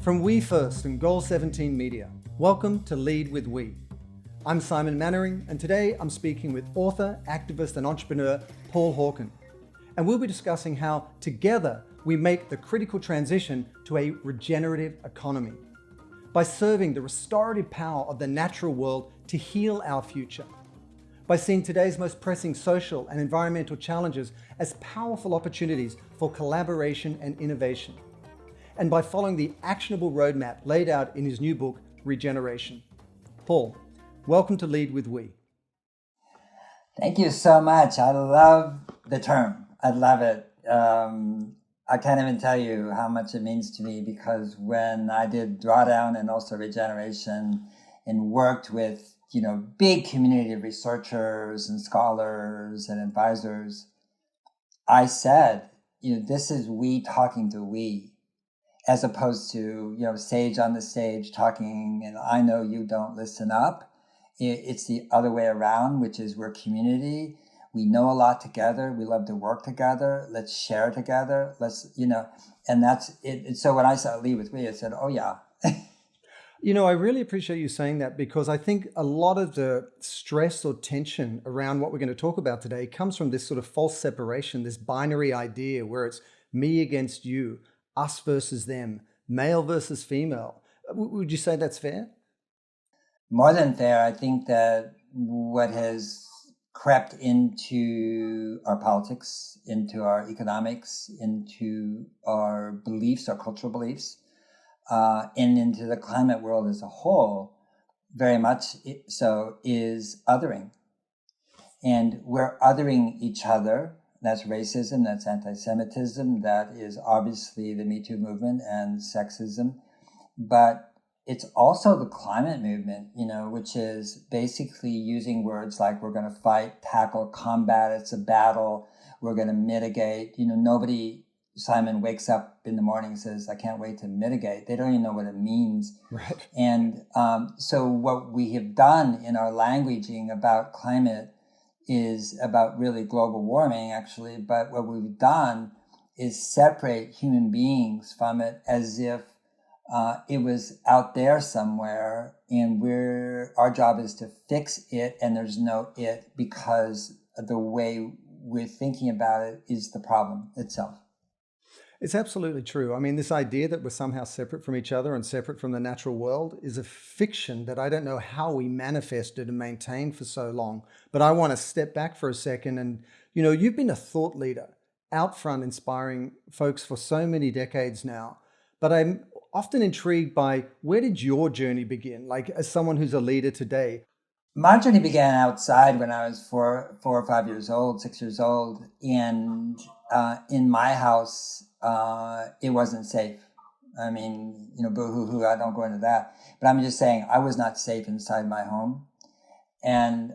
From We First and Goal 17 Media, welcome to Lead with We. I'm Simon Mannering, and today I'm speaking with author, activist, and entrepreneur Paul Hawken. And we'll be discussing how, together, we make the critical transition to a regenerative economy by serving the restorative power of the natural world to heal our future, by seeing today's most pressing social and environmental challenges as powerful opportunities for collaboration and innovation, and by following the actionable roadmap laid out in his new book, Regeneration. Paul, welcome to Lead with We. Thank you so much. I love the term. I love it. I can't even tell you how much it means to me, because when I did Drawdown and also Regeneration and worked with, big community of researchers and scholars and advisors, I said, this is we talking to we, as opposed to, sage on the stage talking, and I know you don't listen up. It's the other way around, which is we're community. We know a lot together. We love to work together. Let's share together. And that's it. So when I said lead with we, I said, oh yeah. I really appreciate you saying that, because I think a lot of the stress or tension around what we're going to talk about today comes from this sort of false separation, this binary idea where it's me against you, us versus them, male versus female. Would you say that's fair? More than fair. I think that what has crept into our politics, into our economics, into our beliefs, our cultural beliefs, and into the climate world as a whole, very much so, is othering. And we're othering each other. That's racism, that's anti-Semitism, that is obviously the Me Too movement and sexism. But it's also the climate movement, which is basically using words like we're going to fight, tackle, combat, it's a battle, we're going to mitigate. Nobody, Simon, wakes up in the morning and says, I can't wait to mitigate. They don't even know what it means. Right. And so what we have done in our languaging about climate is about really global warming, actually. But what we've done is separate human beings from it as if it was out there somewhere, and our job is to fix it, and there's no it, because the way we're thinking about it is the problem itself. It's absolutely true. I mean, this idea that we're somehow separate from each other and separate from the natural world is a fiction that I don't know how we manifested and maintained for so long. But I want to step back for a second. And, you've been a thought leader out front, inspiring folks for so many decades now. But I'm often intrigued by, where did your journey begin? Like, as someone who's a leader today. My journey began outside when I was 4 or 5 years old, 6 years old. And in my house, it wasn't safe. I mean, boo-hoo-hoo, I don't go into that. But I'm just saying I was not safe inside my home. And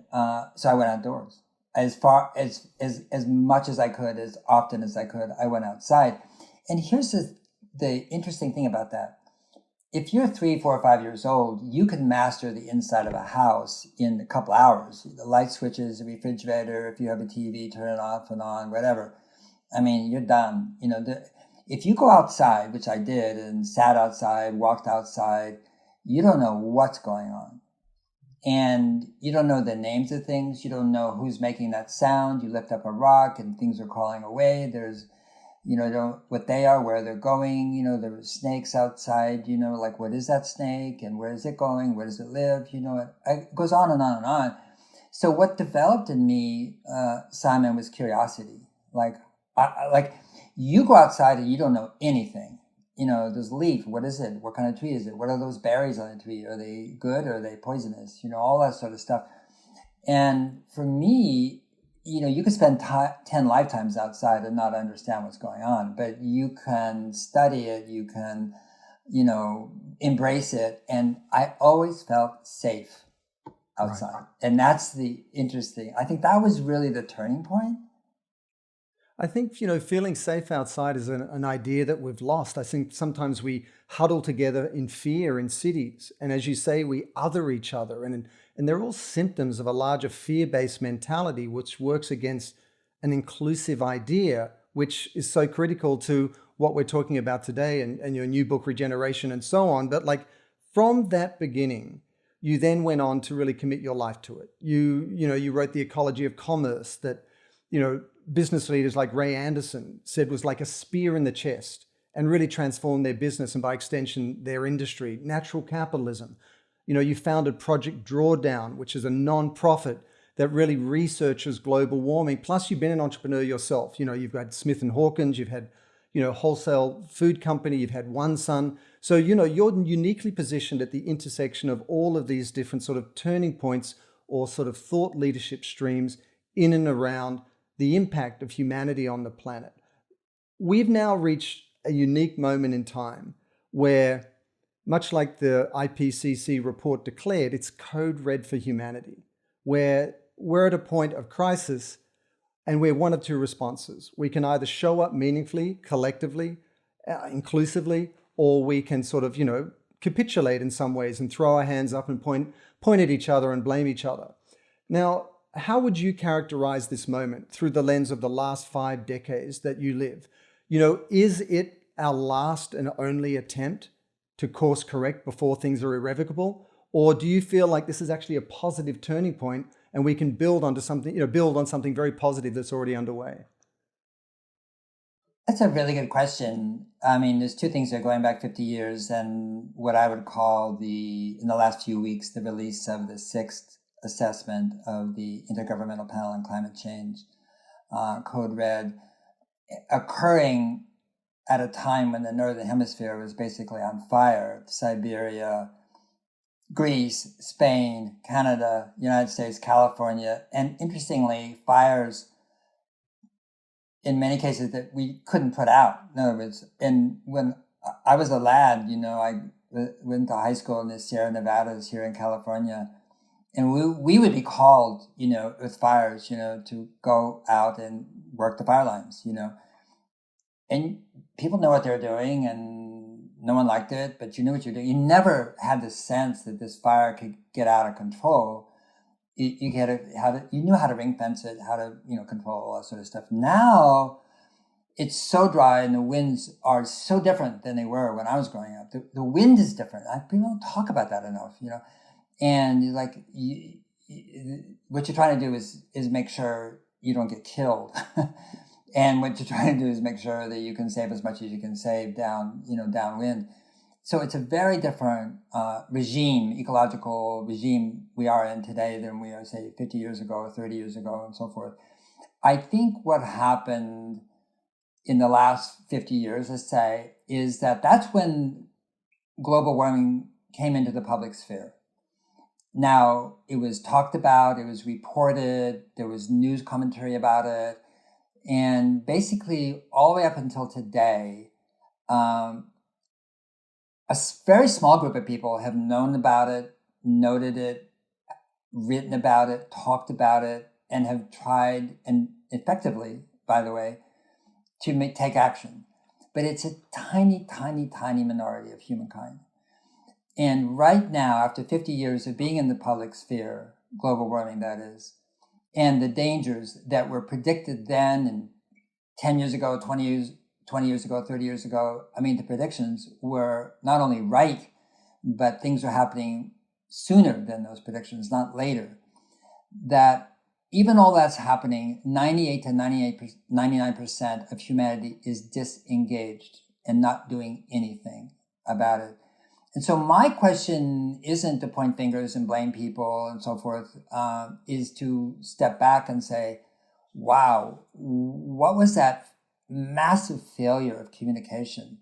so I went outdoors. As far as much as I could, as often as I could, I went outside. And here's the interesting thing about that. If you're 3, 4, or 5 years old, you can master the inside of a house in a couple hours. The light switches, the refrigerator, if you have a TV, turn it off and on, whatever. I mean, you're done. If you go outside, which I did, and sat outside, walked outside, you don't know what's going on. And you don't know the names of things. You don't know who's making that sound. You lift up a rock and things are crawling away. There's, don't know what they are, where they're going. There were snakes outside, like, what is that snake and where is it going? Where does it live? It goes on and on and on. So what developed in me, Simon, was curiosity. Like you go outside and you don't know anything. There's a leaf. What is it? What kind of tree is it? What are those berries on the tree? Are they good or are they poisonous? All that sort of stuff. And for me, you could spend 10 lifetimes outside and not understand what's going on, but you can study it. You can, embrace it. And I always felt safe outside. Right. And that's the interesting. I think that was really the turning point. I think, feeling safe outside is an idea that we've lost. I think sometimes we huddle together in fear in cities. And as you say, we other each other. And they're all symptoms of a larger fear-based mentality, which works against an inclusive idea, which is so critical to what we're talking about today and your new book, Regeneration, and so on. But like from that beginning, you then went on to really commit your life to it. You wrote The Ecology of Commerce that, business leaders like Ray Anderson said was like a spear in the chest and really transformed their business and by extension, their industry. Natural capitalism. You founded Project Drawdown, which is a non-profit that really researches global warming. Plus, you've been an entrepreneur yourself. You've had Smith and Hawkins, you've had, wholesale food company, you've had One Sun. So, you're uniquely positioned at the intersection of all of these different sort of turning points or sort of thought leadership streams in and around the impact of humanity on the planet. We've now reached a unique moment in time where, much like the IPCC report declared, it's code red for humanity, where we're at a point of crisis and we're one of two responses. We can either show up meaningfully, collectively, inclusively, or we can sort of, capitulate in some ways and throw our hands up and point at each other and blame each other. Now, how would you characterize this moment through the lens of the last 5 decades that you live? Is it our last and only attempt to course correct before things are irrevocable? Or do you feel like this is actually a positive turning point and we can build on something very positive that's already underway? That's a really good question. I mean, there's two things that are going back 50 years and what I would call in the last few weeks, the release of the 6th assessment of the Intergovernmental Panel on Climate Change, Code Red, occurring at a time when the Northern Hemisphere was basically on fire. Siberia, Greece, Spain, Canada, United States, California, and interestingly, fires in many cases that we couldn't put out. In other words, and when I was a lad, I went to high school in the Sierra Nevadas here in California, and we would be called, with fires, to go out and work the fire lines, and people know what they're doing and no one liked it, but you knew what you're doing. You never had the sense that this fire could get out of control. You knew how to ring fence it, how to, control all that sort of stuff. Now it's so dry and the winds are so different than they were when I was growing up. The wind is different. People don't talk about that enough, and what you're trying to do is make sure you don't get killed. And what you're trying to do is make sure that you can save as much as you can save downwind. So it's a very different ecological regime we are in today than we are, say, 50 years ago or 30 years ago and so forth. I think what happened in the last 50 years, let's say, is that's when global warming came into the public sphere. Now, it was talked about, it was reported, there was news commentary about it, and basically all the way up until today, a very small group of people have known about it, noted it, written about it, talked about it, and have tried, and effectively, by the way, to take action. But it's a tiny, tiny, tiny minority of humankind. And right now, after 50 years of being in the public sphere, global warming that is, and the dangers that were predicted then and 10 years ago, 20 years ago, 30 years ago, the predictions were not only right, but things are happening sooner than those predictions, not later. That even all that's happening, 98 to 99% of humanity is disengaged and not doing anything about it. And so my question isn't to point fingers and blame people and so forth, is to step back and say, wow, what was that massive failure of communication?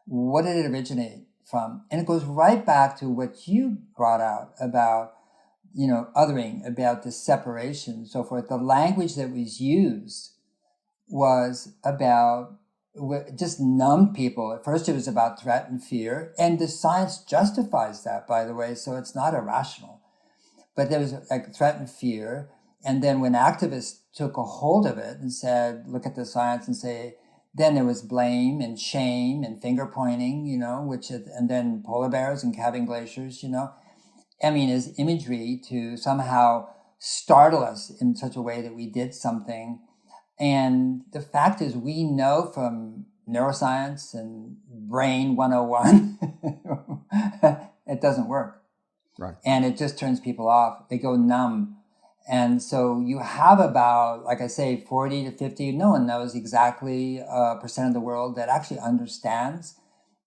What did it originate from? And it goes right back to what you brought out about, othering, about the separation, so forth. The language that was used was about just numbed people. At first it was about threat and fear, and the science justifies that, by the way, so it's not irrational. But there was like threat and fear, and then when activists took a hold of it and said, look at the science and say, then there was blame and shame and finger pointing, and then polar bears and calving glaciers, is imagery to somehow startle us in such a way that we did something. And the fact is, we know from neuroscience and brain 101, it doesn't work. Right. And it just turns people off. They go numb. And so you have about, like I say, 40 to 50, no one knows exactly percent of the world that actually understands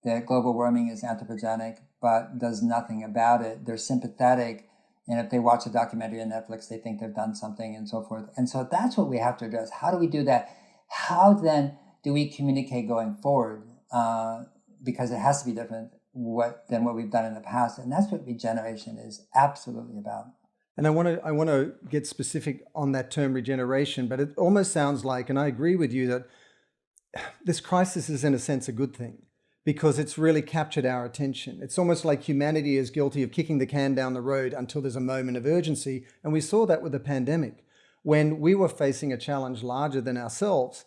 that global warming is anthropogenic, but does nothing about it. They're sympathetic. And if they watch a documentary on Netflix, they think they've done something and so forth. And so that's what we have to address. How do we do that? How then do we communicate going forward? Because it has to be different than what we've done in the past. And that's what regeneration is absolutely about. And I want to get specific on that term regeneration, but it almost sounds like, and I agree with you, that this crisis is in a sense a good thing because it's really captured our attention. It's almost like humanity is guilty of kicking the can down the road until there's a moment of urgency. And we saw that with the pandemic when we were facing a challenge larger than ourselves.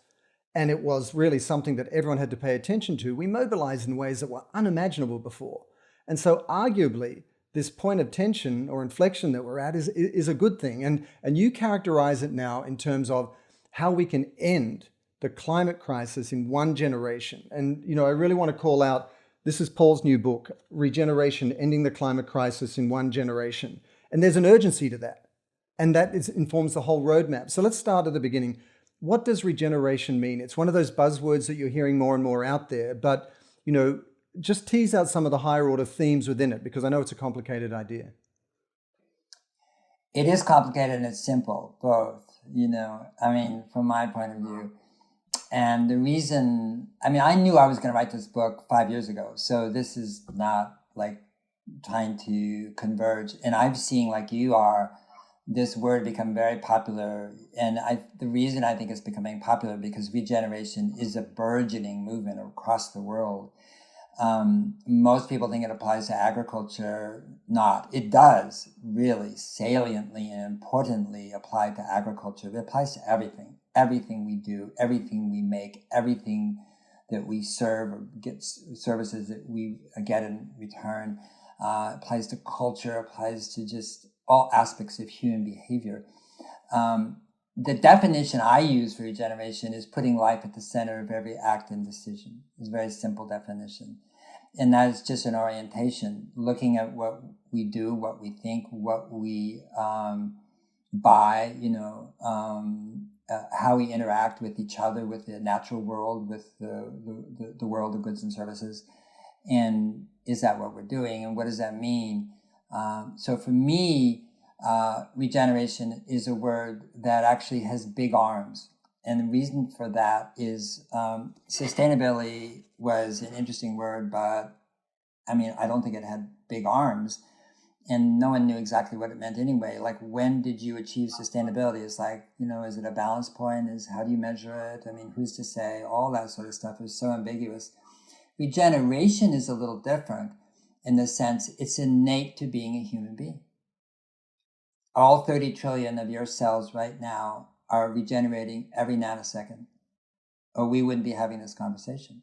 And it was really something that everyone had to pay attention to. We mobilized in ways that were unimaginable before. And so arguably, this point of tension or inflection that we're at is a good thing. And you characterize it now in terms of how we can end the climate crisis in one generation. And, I really want to call out, this is Paul's new book, Regeneration, Ending the Climate Crisis in One Generation. And there's an urgency to that. And that informs the whole roadmap. So let's start at the beginning. What does regeneration mean? It's one of those buzzwords that you're hearing more and more out there, but, just tease out some of the higher order themes within it, because I know it's a complicated idea. It is complicated and it's simple, both, from my point of view. And the reason, I knew I was going to write this book 5 years ago. So this is not like trying to converge. And I'm seeing, like you are, this word become very popular. And the reason I think it's becoming popular because regeneration is a burgeoning movement across the world. Most people think it applies to agriculture. Not. It does really saliently and importantly apply to agriculture. It applies to everything. Everything we do, everything we make, everything that we serve or get services that we get in return applies to culture, applies to just all aspects of human behavior. The definition I use for regeneration is putting life at the center of every act and decision. It's a very simple definition. And that is just an orientation, looking at what we do, what we think, what we buy, how we interact with each other, with the natural world, with the world of goods and services. And is that what we're doing? And what does that mean? So for me, regeneration is a word that actually has big arms. And the reason for that is sustainability was an interesting word, but I don't think it had big arms. And no one knew exactly what it meant anyway. Like, when did you achieve sustainability? It's like, is it a balance point? How do you measure it? Who's to say? All that sort of stuff is so ambiguous. Regeneration is a little different in the sense it's innate to being a human being. All 30 trillion of your cells right now are regenerating every nanosecond, or we wouldn't be having this conversation.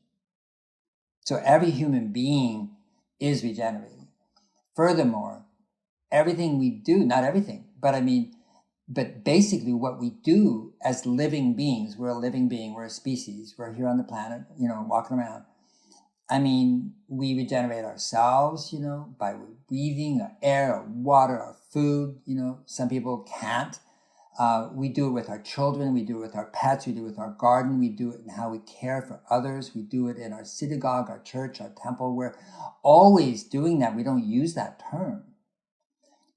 So every human being is regenerating. Furthermore, everything we do, not everything, but basically what we do as living beings, we're a living being, we're a species, we're here on the planet, walking around. We regenerate ourselves, by breathing, our air, our water, our food, some people can't. We do it with our children, we do it with our pets, we do it with our garden, we do it in how we care for others, we do it in our synagogue, our church, our temple. We're always doing that. We don't use that term.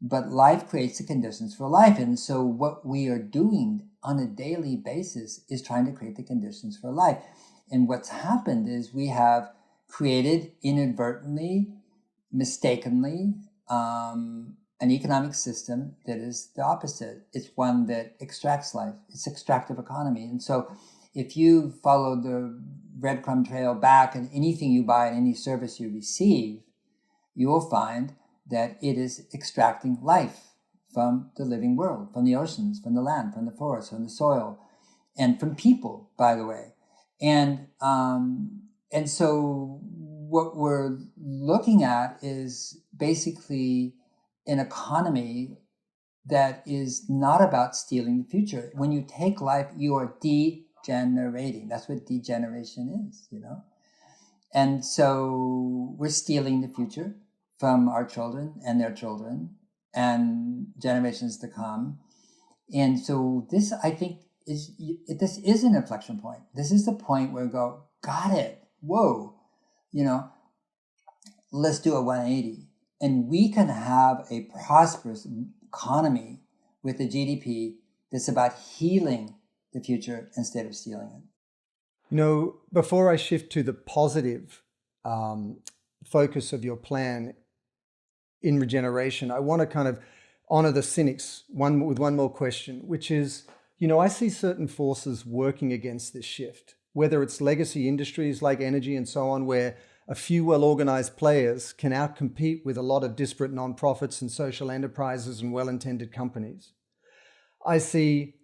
But life creates the conditions for life. And so what we are doing on a daily basis is trying to create the conditions for life. And what's happened is we have created inadvertently, mistakenly, an economic system that is the opposite. It's one that extracts life. It's extractive economy. And so if you follow the breadcrumb trail back and anything you buy and any service you receive, you will find that it is extracting life from the living world, from the oceans, from the land, from the forest, from the soil, and from people, by the way. And so what we're looking at is basically an economy that is not about stealing the future. When you take life, you are degenerating. That's what degeneration is, And so we're stealing the future from our children and their children and generations to come. And so this, I think, this is an inflection point. This is the point where we go, got it. Whoa, let's do a 180. And we can have a prosperous economy with a GDP that's about healing the future instead of stealing it. Before I shift to the positive focus of your plan in regeneration, I want to kind of honor the cynics with one more question, which is, I see certain forces working against this shift, whether it's legacy industries like energy and so on, where a few well-organized players can outcompete with a lot of disparate nonprofits and social enterprises and well-intended companies. I see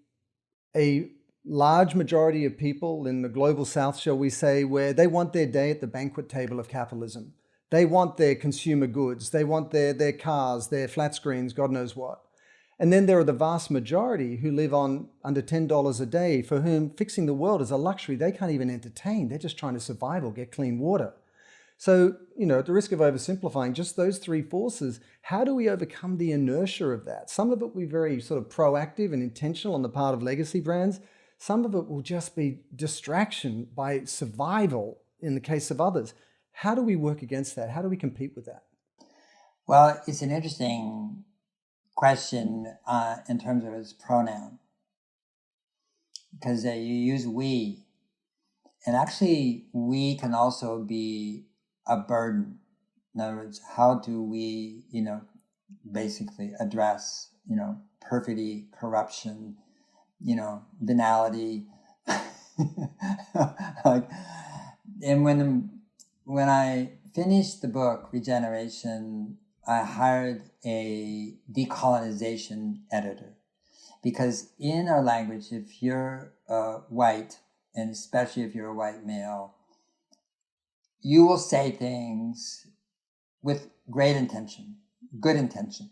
a large majority of people in the global south, shall we say, where they want their day at the banquet table of capitalism. They want their consumer goods. They want their cars, their flat screens, God knows what. And then there are the vast majority who live on under $10 a day, for whom fixing the world is a luxury they can't even entertain. They're just trying to survive or get clean water. So, at the risk of oversimplifying just those three forces, how do we overcome the inertia of that? Some of it will be very sort of proactive and intentional on the part of legacy brands. Some of it will just be distraction by survival in the case of others. How do we work against that? How do we compete with that? Well, it's an interesting question in terms of its pronoun, because you use we, and actually we can also be a burden. In other words, how do we, basically address, perfidy, corruption, venality. And when I finished the book Regeneration, I hired a decolonization editor, because in our language, if you're white, and especially if you're a white male, you will say things with great intention, good intention.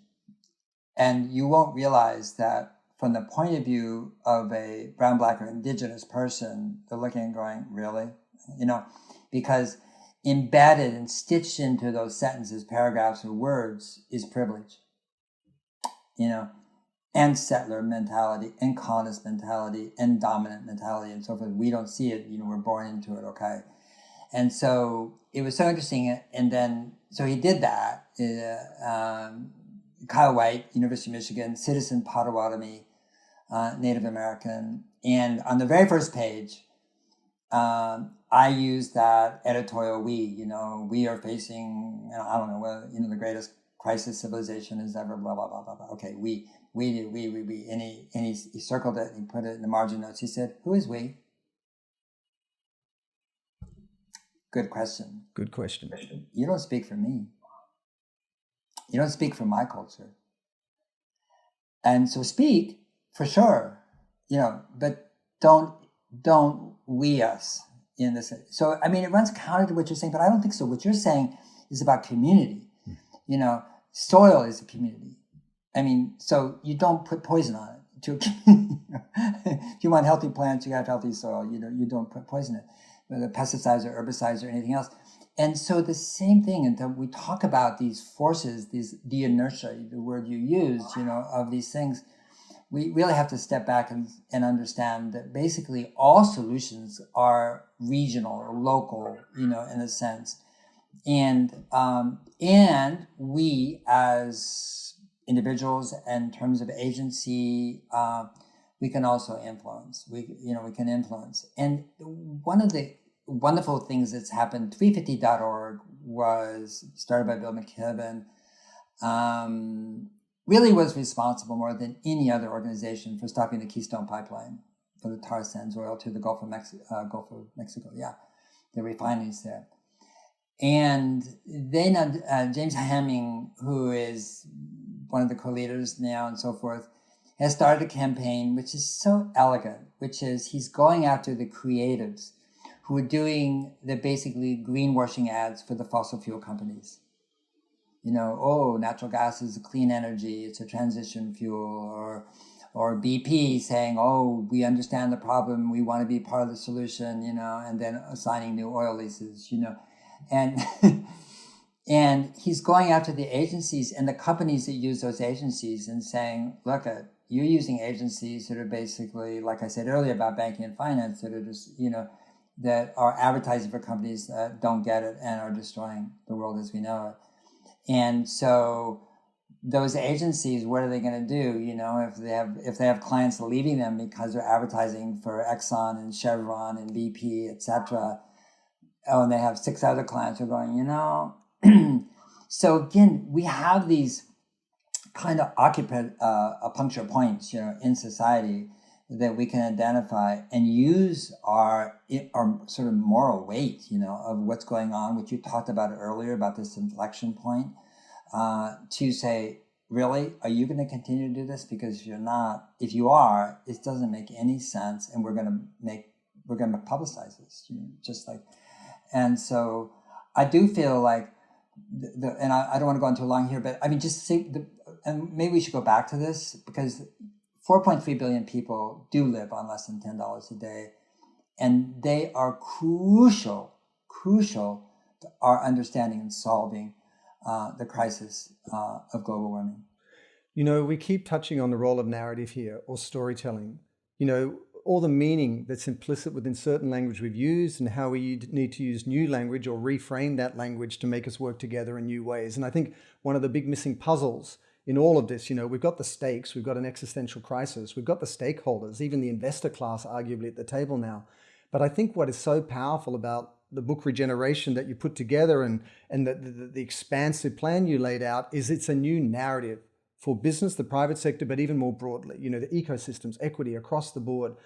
And you won't realize that from the point of view of a brown, black, or indigenous person, they're looking and going, really? Because embedded and stitched into those sentences, paragraphs, or words is privilege, and settler mentality, and colonist mentality, and dominant mentality, and so forth. We don't see it, we're born into it, okay? And so it was so interesting. And then, so he did that. Kyle White, University of Michigan, citizen Potawatomi, Native American. And on the very first page, I used that editorial we, we are facing, the greatest crisis civilization has ever, blah, blah, blah, blah, blah. Okay, we. And he circled it and he put it in the margin notes. He said, who is we? Good question. Good question. You don't speak for me. You don't speak for my culture. And so speak for sure, but don't we us in this. So, it runs counter to what you're saying, but I don't think so. What you're saying is about community. Soil is a community. So you don't put poison on it. If you want healthy plants, you have healthy soil. You don't put poison in it, whether pesticides or herbicides or anything else. And so the same thing, until we talk about these forces, the inertia, the word you used, of these things, we really have to step back and understand that basically all solutions are regional or local, in a sense. And we as individuals, in terms of agency, we can also influence. We can influence. And one of the wonderful things that's happened, 350.org was started by Bill McKibben, really was responsible more than any other organization for stopping the Keystone pipeline for the tar sands oil to the Gulf of Mexico. Yeah, the refineries there. And then James Hamming, who is one of the co-leaders now and so forth, has started a campaign which is so elegant, which is he's going after the creatives who are doing the basically greenwashing ads for the fossil fuel companies. Natural gas is a clean energy, it's a transition fuel, or BP saying, oh, we understand the problem, we want to be part of the solution, and then assigning new oil leases, and and he's going after the agencies and the companies that use those agencies and saying, look, you're using agencies that are basically, like I said earlier about banking and finance, that are just, that are advertising for companies that don't get it and are destroying the world as we know it. And so those agencies, what are they going to do? If they have clients leaving them because they're advertising for Exxon and Chevron and BP, etc. Oh, and they have 6 other clients who are going, So again, we have these kind of puncture points, in society that we can identify and use our sort of moral weight, of what's going on, which you talked about earlier about this inflection point. To say, really, are you going to continue to do this? Because if you are, it doesn't make any sense, and we're going to publicize this, just like, and so I do feel like, and I don't want to go on too long here, but I mean, just say, and maybe we should go back to this, because 4.3 billion people do live on less than $10 a day, and they are crucial to our understanding and solving the crisis of global warming. We keep touching on the role of narrative here, or storytelling. All the meaning that's implicit within certain language we've used, and how we need to use new language or reframe that language to make us work together in new ways. And I think one of the big missing puzzles in all of this, we've got the stakes, we've got an existential crisis, we've got the stakeholders, even the investor class arguably at the table now. But I think what is so powerful about the book Regeneration that you put together and the expansive plan you laid out is it's a new narrative for business, the private sector, but even more broadly, the ecosystems, equity across the board.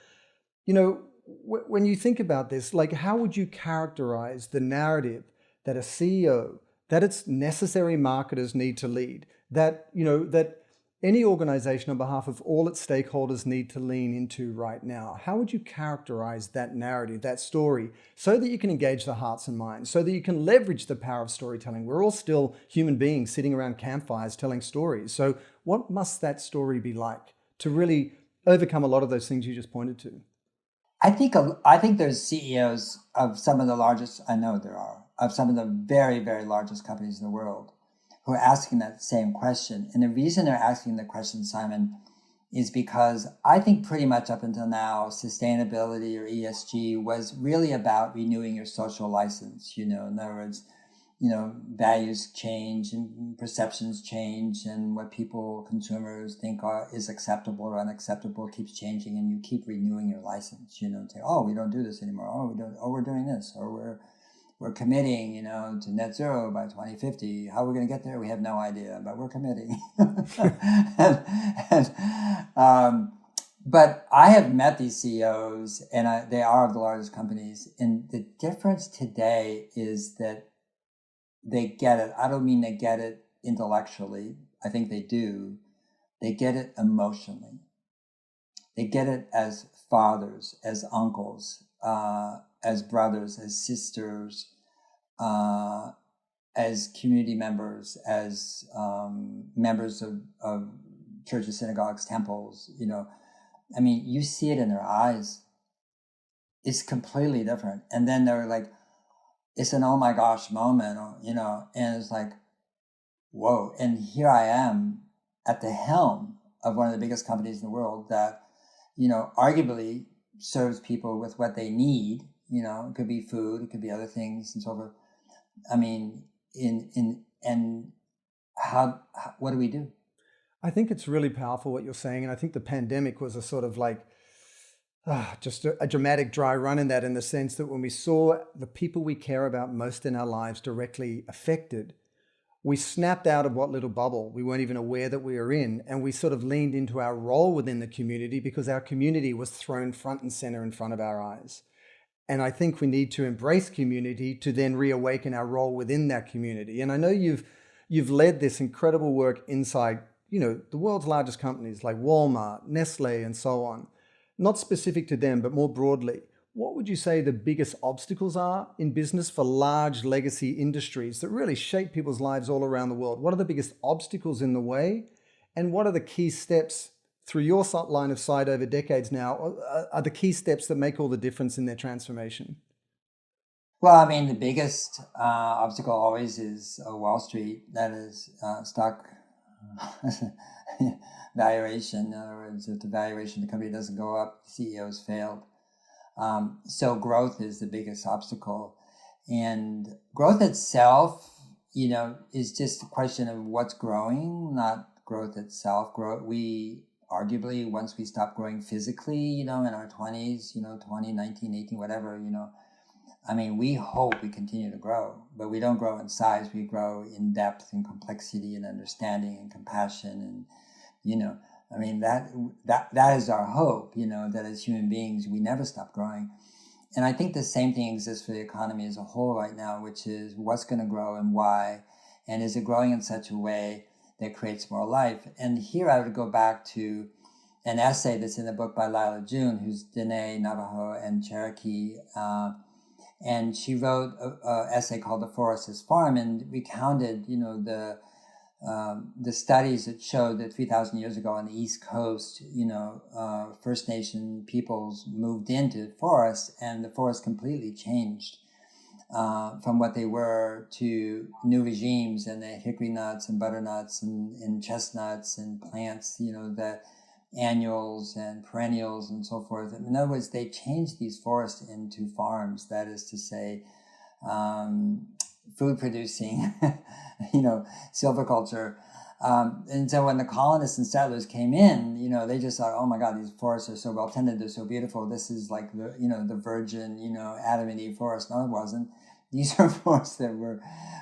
When you think about this, like, how would you characterize the narrative that a CEO, that its necessary marketers need to lead, that any organization on behalf of all its stakeholders need to lean into right now? How would you characterize that narrative, that story, so that you can engage the hearts and minds, so that you can leverage the power of storytelling? We're all still human beings sitting around campfires telling stories. So what must that story be like to really overcome a lot of those things you just pointed to? I think there's CEOs of some of the largest, I know there are, of some of the very, very largest companies in the world who are asking that same question. And the reason they're asking the question, Simon, is because I think pretty much up until now, sustainability or ESG was really about renewing your social license. In other words, values change and perceptions change, and what consumers think is acceptable or unacceptable keeps changing, and you keep renewing your license, say, oh, we don't do this anymore. Oh, we don't, we're doing this, or we're committing, to net zero by 2050. How are we going to get there? We have no idea, but we're committing. But I have met these CEOs, and they are of the largest companies. And the difference today is that they get it. I don't mean they get it intellectually. I think they do. They get it emotionally. They get it as fathers, as uncles, as brothers, as sisters, as community members, as members of churches, synagogues, temples. I mean, you see it in their eyes. It's completely different. And then they're like, it's an oh my gosh moment, and it's like, whoa. And here I am at the helm of one of the biggest companies in the world that, arguably serves people with what they need. It could be food, it could be other things and so forth. I mean, what do we do? I think it's really powerful what you're saying. And I think the pandemic was a sort of like, just a dramatic dry run in the sense that when we saw the people we care about most in our lives directly affected, we snapped out of what little bubble we weren't even aware that we were in. And we sort of leaned into our role within the community because our community was thrown front and center in front of our eyes. And I think we need to embrace community to then reawaken our role within that community. And I know you've led this incredible work inside, the world's largest companies like Walmart, Nestle, and so on. Not specific to them, but more broadly. What would you say the biggest obstacles are in business for large legacy industries that really shape people's lives all around the world? What are the biggest obstacles in the way? And what are the key steps through your line of sight over decades now, are the key steps that make all the difference in their transformation? Well, I mean, the biggest obstacle always is Wall Street, that is stock valuation. In other words, if the valuation of the company doesn't go up, the CEO's failed. So growth is the biggest obstacle. And growth itself, is just a question of what's growing, not growth itself. We arguably, once we stop growing physically, in our 20s, 20, 19, 18, whatever, we hope we continue to grow, but we don't grow in size. We grow in depth and complexity and understanding and compassion. And, that is our hope, that as human beings, we never stop growing. And I think the same thing exists for the economy as a whole right now, which is what's going to grow and why, and is it growing in such a way that creates more life? And here I would go back to an essay that's in the book by Lila June, who's Dene, Navajo, and Cherokee. And she wrote an essay called The Forest is Farm, and recounted, the studies that showed that 3,000 years ago on the East Coast, First Nation peoples moved into forests, and the forest completely changed from what they were to new regimes, and the hickory nuts and butternuts and chestnuts and plants, the annuals and perennials and so forth. In other words, they changed these forests into farms, that is to say, food producing, silviculture. And so when the colonists and settlers came in, they just thought, oh my God, these forests are so well tended, they're so beautiful. This is like the virgin, Adam and Eve forest. No, it wasn't. These are forests that were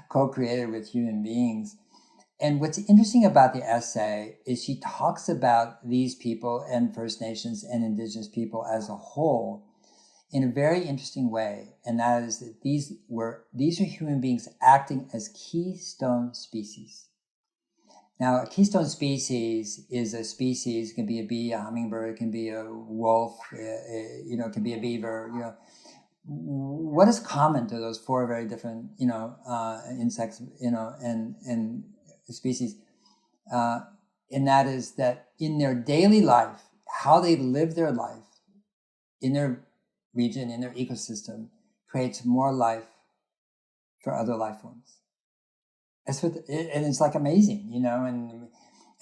co-created with human beings. And what's interesting about the essay is she talks about these people and First Nations and Indigenous people as a whole in a very interesting way. And that is that these are human beings acting as keystone species. Now, a keystone species is a species. It can be a bee, a hummingbird, it can be a wolf, it can be a beaver, What is common to those four very different, insects, and species? And that is that in their daily life, how they live their life in their region, in their ecosystem, creates more life for other life forms. That's and it's like amazing,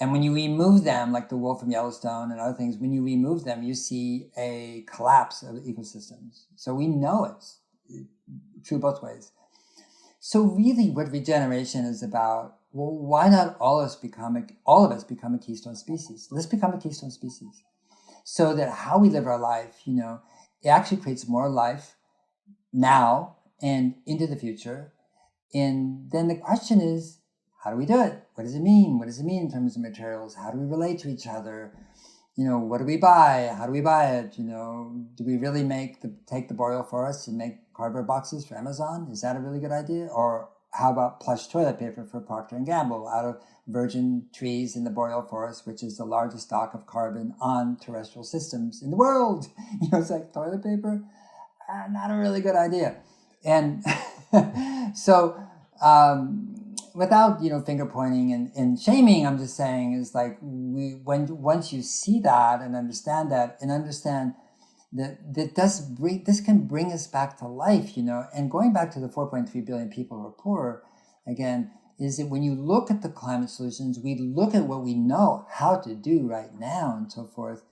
and when you remove them, like the wolf from Yellowstone and other things, when you remove them, you see a collapse of ecosystems. So we know it's true both ways. So really what regeneration is about, well, why not all of us become a keystone species? Let's become a keystone species. So that how we live our life, it actually creates more life now and into the future. And then the question is, how do we do it? What does it mean? What does it mean in terms of materials? How do we relate to each other? What do we buy? How do we buy it? Do we really take the boreal forest and make cardboard boxes for Amazon? Is that a really good idea? Or how about plush toilet paper for Procter & Gamble out of virgin trees in the boreal forest, which is the largest stock of carbon on terrestrial systems in the world? It's like toilet paper? Not a really good idea. And so without, finger pointing and shaming, I'm just saying is like once you see that and understand that this can bring us back to life, and going back to the 4.3 billion people who are poor, again, is that when you look at the climate solutions, we look at what we know how to do right now and so forth.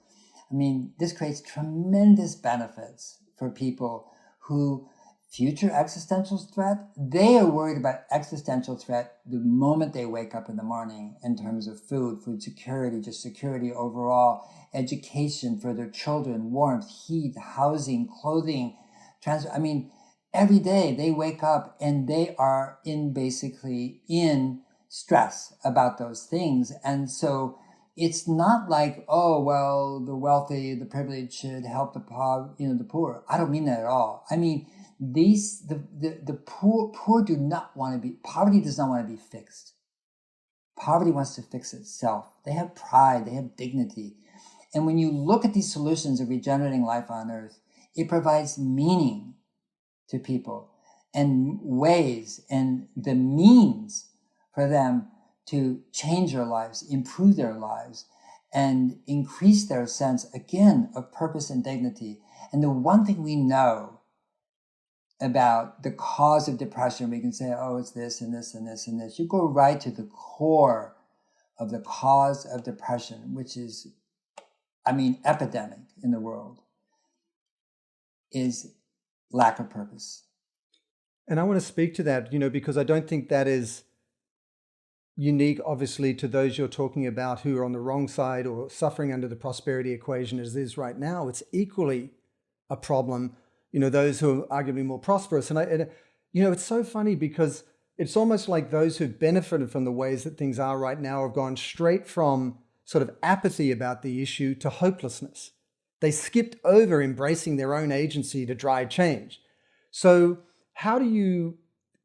This creates tremendous benefits for people who future existential threat, they are worried about existential threat the moment they wake up in the morning in terms of food security, just security overall, education for their children, warmth, heat, housing, clothing, every day they wake up and they are basically in stress about those things. And so it's not like, oh, well, the wealthy, the privileged should help the poor. I don't mean that at all. The poor do not want to be, poverty does not want to be fixed. Poverty wants to fix itself. They have pride, they have dignity. And when you look at these solutions of regenerating life on Earth, it provides meaning to people and ways and the means for them to change their lives, improve their lives. and increase their sense, again, of purpose and dignity. And the one thing we know about the cause of depression, we can say, oh, it's this and this and this and this. You go right to the core of the cause of depression, which is, epidemic in the world, is lack of purpose. And I want to speak to that, because I don't think that is unique, obviously, to those you're talking about who are on the wrong side or suffering under the prosperity equation as it is right now. It's equally a problem, those who are arguably more prosperous. And it's so funny because it's almost like those who've benefited from the ways that things are right now have gone straight from sort of apathy about the issue to hopelessness. They skipped over embracing their own agency to drive change. So how do you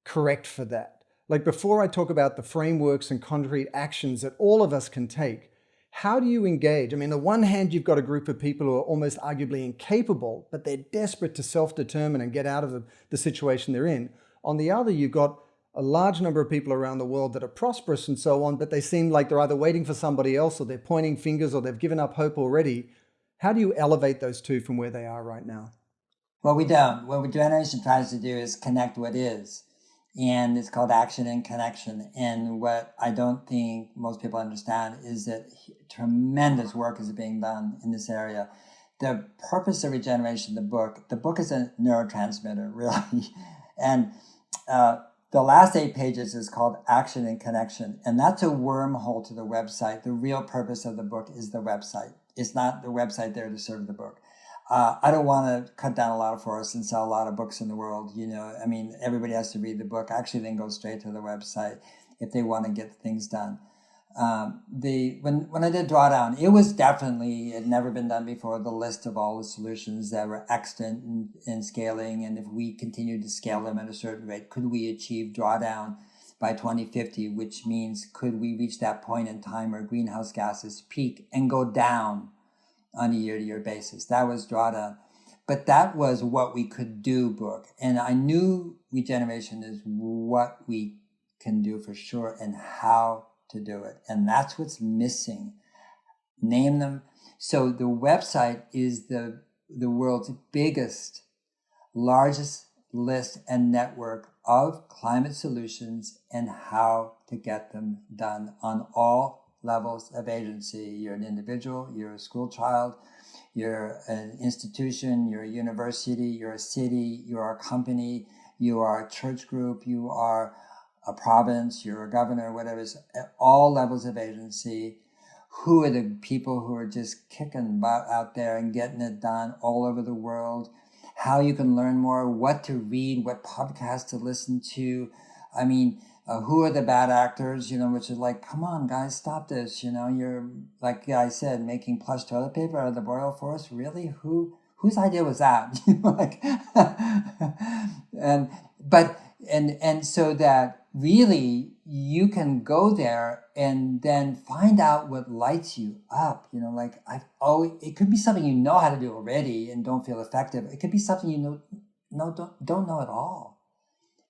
correct for that? Like, before I talk about the frameworks and concrete actions that all of us can take, how do you engage? On the one hand, you've got a group of people who are almost arguably incapable, but they're desperate to self-determine and get out of the situation they're in. On the other, you've got a large number of people around the world that are prosperous and so on, but they seem like they're either waiting for somebody else, or they're pointing fingers, or they've given up hope already. How do you elevate those two from where they are right now? Well, we don't. What Regeneration tries to do is connect what is. And it's called action and connection. And what I don't think most people understand is that tremendous work is being done in this area. The purpose of Regeneration, the book is a neurotransmitter, really. And the last 8 pages is called Action and Connection. And that's a wormhole to the website. The real purpose of the book is the website. It's not the website there to serve the book. I don't want to cut down a lot of forests and sell a lot of books in the world. Everybody has to read the book. Actually, then go straight to the website if they want to get things done. When I did Drawdown, it had never been done before, the list of all the solutions that were extant in scaling. And if we continued to scale them at a certain rate, could we achieve Drawdown by 2050, which means could we reach that point in time where greenhouse gases peak and go down on a year-to-year basis? That was Drawdown. But that was what we could do book. And I knew Regeneration is what we can do for sure and how to do it. And that's what's missing. Name them. So the website is the world's biggest, largest list and network of climate solutions and how to get them done on all levels of agency. You're an individual, you're a school child, you're an institution, you're a university, you're a city, you're a company, you are a church group, you are a province, you're a governor, whatever it is, at all levels of agency. Who are the people who are just kicking butt out there and getting it done all over the world? How you can learn more, what to read, what podcasts to listen to. Who are the bad actors, which is like, come on, guys, stop this. You're, like I said, making plush toilet paper out of the boreal forest. Really? Whose idea was that? And so that really you can go there and then find out what lights you up. It could be something you know how to do already and don't feel effective. It could be something don't know at all.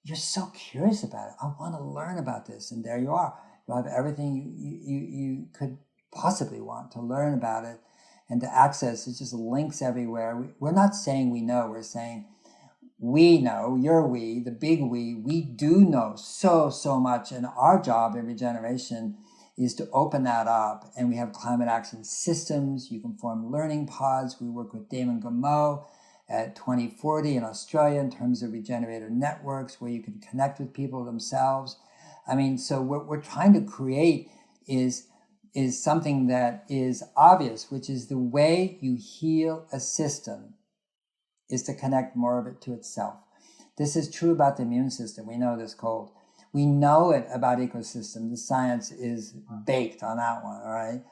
You're so curious about it. I want to learn about this. And there you are. You have everything you could possibly want to learn about it and to access. It's just links everywhere. We're not saying we know. We're saying we know, you're we, the big we do know so much. And our job in Regeneration is to open that up. And we have climate action systems. You can form learning pods. We work with Damon Gameau at 2040 in Australia in terms of regenerator networks where you can connect with people themselves. So what we're trying to create is something that is obvious, which is the way you heal a system is to connect more of it to itself. This is true about the immune system. We know this cold. We know it about ecosystems. The science is baked on that one, all right?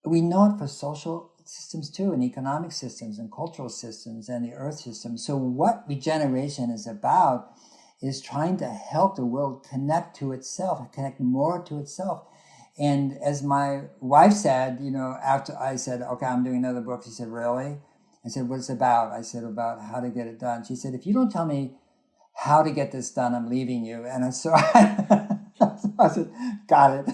We know it for social systems too, and economic systems and cultural systems and the earth system. So what Regeneration is about is trying to help the world connect to itself, connect more to itself. And as my wife said, after I said, okay, I'm doing another book, she said, really? I said, what's it about? I said, about how to get it done. She said, if you don't tell me how to get this done, I'm leaving you. And so I said, got it.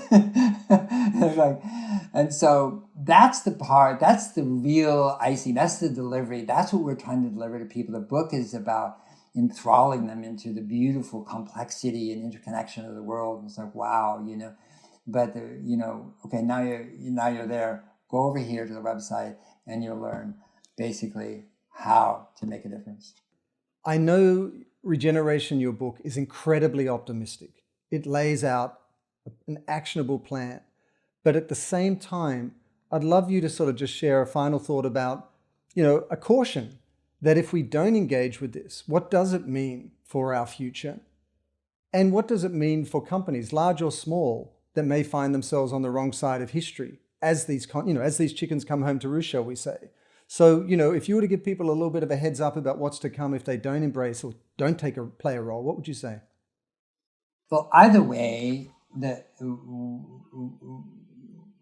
And so that's the part, that's the real icing, that's the delivery, that's what we're trying to deliver to people. The book is about enthralling them into the beautiful complexity and interconnection of the world. It's like, wow, but okay, now you're there. Go over here to the website and you'll learn basically how to make a difference. I know Regeneration, your book, is incredibly optimistic. It lays out an actionable plan. But at the same time, I'd love you to sort of just share a final thought about, a caution that if we don't engage with this, what does it mean for our future? And what does it mean for companies, large or small, that may find themselves on the wrong side of history as these chickens come home to roost, shall we say? So, if you were to give people a little bit of a heads up about what's to come if they don't embrace or don't play a role, what would you say? Well, either way,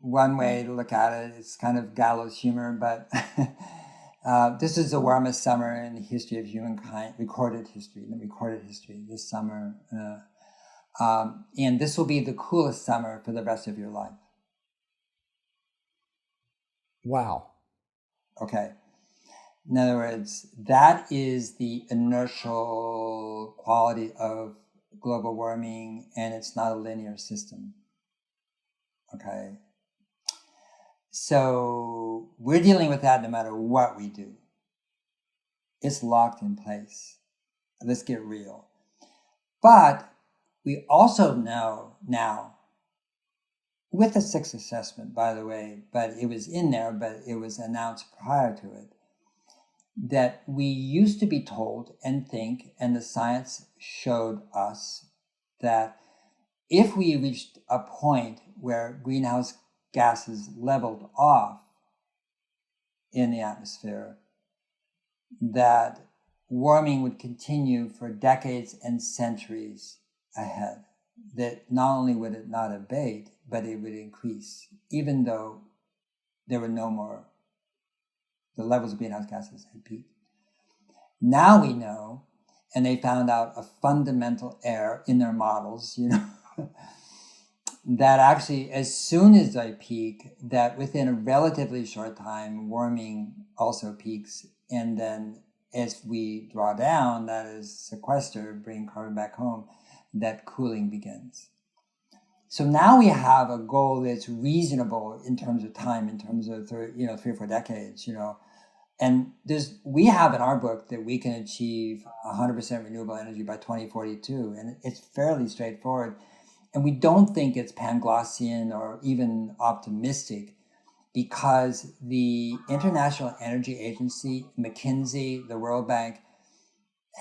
one way to look at it is kind of gallows humor, but this is the warmest summer in the history of humankind, recorded history this summer. And this will be the coolest summer for the rest of your life. Wow. Okay. In other words, that is the inertial quality of global warming, and it's not a linear system. Okay. So we're dealing with that no matter what we do. It's locked in place. Let's get real. But we also know now, with the sixth assessment, by the way, but it was in there, but it was announced prior to it, that we used to be told and think, and the science showed us, that if we reached a point where greenhouse gases leveled off in the atmosphere, that warming would continue for decades and centuries ahead. That not only would it not abate, but it would increase, even though there were no more, the levels of greenhouse gases had peaked. Now we know, and they found out a fundamental error in their models, that actually as soon as they peak, that within a relatively short time, warming also peaks. And then as we draw down, that is sequester, bring carbon back home, that cooling begins. So now we have a goal that's reasonable in terms of time, in terms of 3 or 4 decades, And we have in our book that we can achieve 100% renewable energy by 2042, and it's fairly straightforward. And we don't think it's Panglossian or even optimistic, because the International Energy Agency, McKinsey, the World Bank,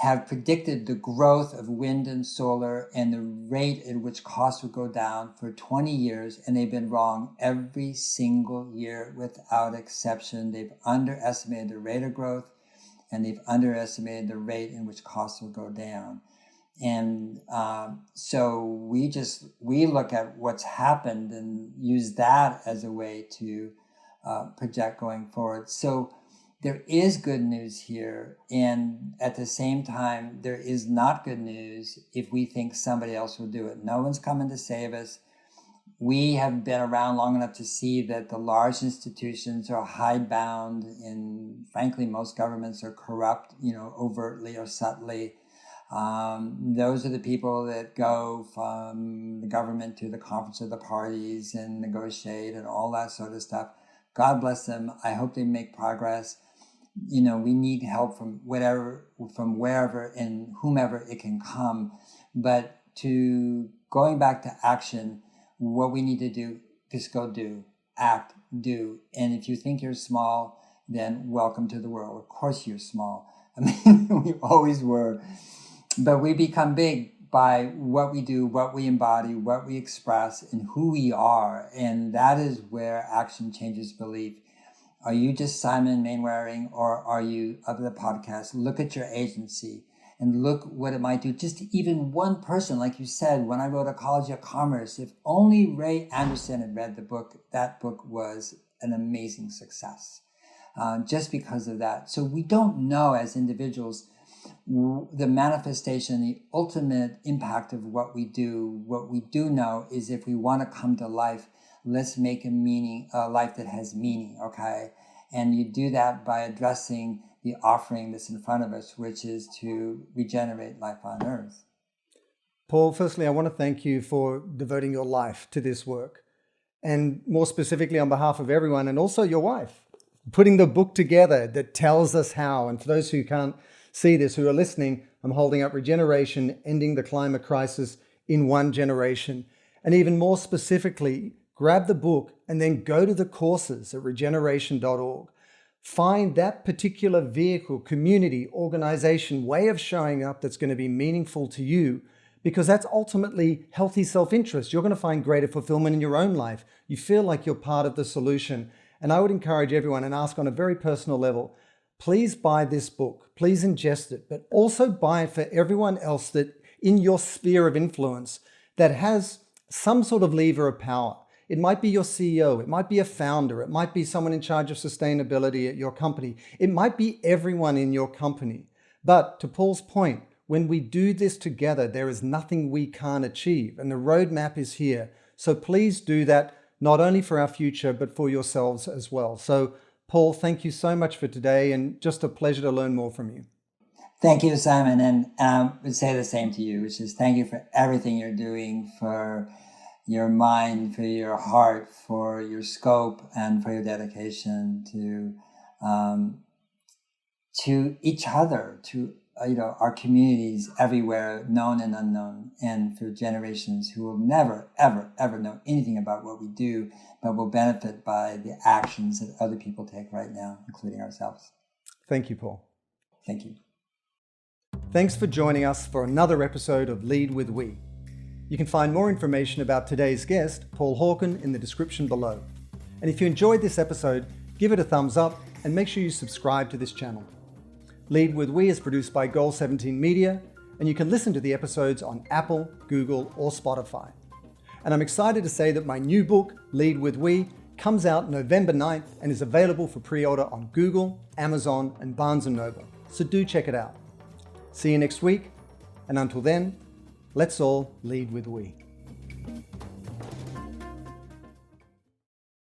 have predicted the growth of wind and solar and the rate at which costs would go down for 20 years, and they've been wrong every single year without exception. They've underestimated the rate of growth, and they've underestimated the rate in which costs will go down. And so we look at what's happened and use that as a way to project going forward. So there is good news here, and at the same time, there is not good news if we think somebody else will do it. No one's coming to save us. We have been around long enough to see that the large institutions are hidebound, and frankly, most governments are corrupt, overtly or subtly. Those are the people that go from the government to the conference of the parties and negotiate and all that sort of stuff. God bless them. I hope they make progress. We need help from wherever and whomever it can come. But going back to action, what we need to do is go do, act, do. And if you think you're small, then welcome to the world. Of course you're small. I mean, we always were. But we become big by what we do, what we embody, what we express, and who we are. And that is where action changes belief. Are you just Simon Mainwaring, or are you of the podcast? Look at your agency and look what it might do. Just even one person, like you said, when I wrote Ecology of Commerce, if only Ray Anderson had read the book, that book was an amazing success, just because of that. So we don't know as individuals the manifestation, the ultimate impact of what we do. What we do know is if we want to come to life, let's make a life that has meaning, okay? And you do that by addressing the offering that's in front of us, which is to regenerate life on earth. Paul, firstly, I want to thank you for devoting your life to this work. And more specifically on behalf of everyone, and also your wife, putting the book together that tells us how. And for those who can't see this, who are listening, I'm holding up Regeneration, Ending the Climate Crisis in 1 Generation. And even more specifically, grab the book and then go to the courses at regeneration.org. Find that particular vehicle, community, organization, way of showing up that's going to be meaningful to you, because that's ultimately healthy self-interest. You're going to find greater fulfillment in your own life. You feel like you're part of the solution. And I would encourage everyone and ask on a very personal level, please buy this book, please ingest it, but also buy it for everyone else that in your sphere of influence that has some sort of lever of power. It might be your CEO, it might be a founder, it might be someone in charge of sustainability at your company. It might be everyone in your company. But to Paul's point, when we do this together, there is nothing we can't achieve. And the roadmap is here. So please do that, not only for our future, but for yourselves as well. So Paul, thank you so much for today, and just a pleasure to learn more from you. Thank you, Simon. And I would say the same to you, which is thank you for everything you're doing, for your mind, for your heart, for your scope, and for your dedication to each other, to our communities everywhere, known and unknown, and for generations who will never, ever, ever know anything about what we do, but will benefit by the actions that other people take right now, including ourselves. Thank you, Paul. Thank you. Thanks for joining us for another episode of Lead with We. You can find more information about today's guest, Paul Hawken, in the description below. And if you enjoyed this episode, give it a thumbs up and make sure you subscribe to this channel. Lead with We is produced by Goal 17 Media, and you can listen to the episodes on Apple, Google, or Spotify. And I'm excited to say that my new book, Lead with We, comes out November 9th and is available for pre-order on Google, Amazon, and Barnes & Noble. So do check it out. See you next week, and until then, let's all lead with we.